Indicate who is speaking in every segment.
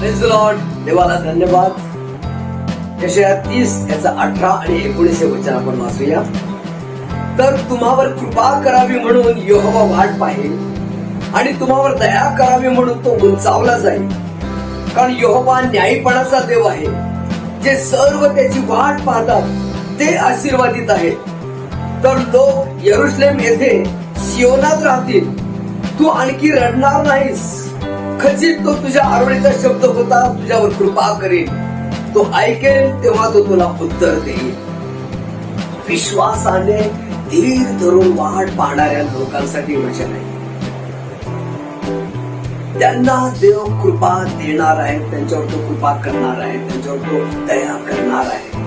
Speaker 1: Praise the Lord. देवाला धन्यवाद. यशाया 30 याचा 18 आणि 19 हे वचन आपण वाचूया. तर तुम्हावर कृपा करावी म्हणून यहोवा वाट पाहेल आणि तुम्हावर दया करावी म्हणून तो उंचावला जाईल. कारण यहोवा न्यायीपणाचा देव आहे. जे सर्व त्याची वाट पाहतात ते आशीर्वादित आहेत. तर लोक यरुशलेम येथे सियोनात राहतील. तू आणखी रडणार नाहीस. खचित तो तुझ्या आरोळीचा शब्द होता. तुझ्यावर कृपा करेल. तो ऐकेल तेव्हा तो तुला उत्तर देईल. विश्वासाने धीर धरून वाट पाहणाऱ्या लोकांसाठी वचन आहे. त्यांना देव कृपा देणार आहे. त्यांच्यावर तो कृपा करणार आहे. त्यांच्यावर तो दया करणार आहे.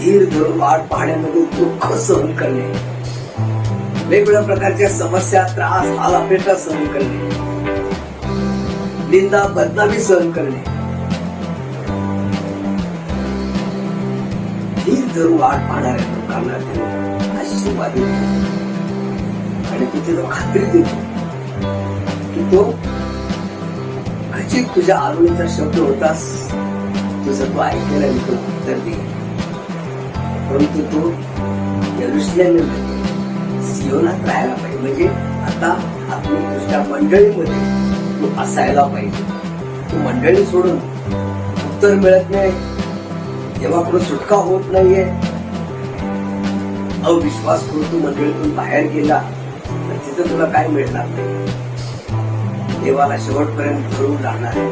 Speaker 1: धीर धरून वाट पाहण्यामध्ये दुःख सहन करणे, वेगवेगळ्या प्रकारच्या समस्या, त्रास, हालापेटा सहन करणे, निंदा, बदनामी सहन करणे, धीर धरून वाट पाहणाऱ्या लोकांना देव आशीर्वाद देतो. आणि तिथे तो खात्री देतो की तो खचित तुझ्या आरोळीचा शब्द होतास. तुझं तो ऐकायला मी तुला उत्तर देईल. परंतु तो यरुशलेममध्ये सियोनात राहायला पाहिजे. म्हणजे आता आपली तुझ्या मंडळीमध्ये तू असायला पाहिजे. तू मंडळी सोडून उत्तर मिळत नाही, देवाकडून सुटका होत नाहीये, अविश्वास करून तू मंडळीतून बाहेर गेला तर तिथं तुला काय मिळणार नाही. देवाला शेवटपर्यंत धरून राहणार आहे.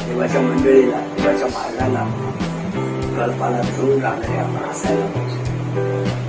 Speaker 1: देवाच्या मंडळीला, देवाच्या मार्गाला, कल्पाला धरून राहणारे आपण असायला पाहिजे.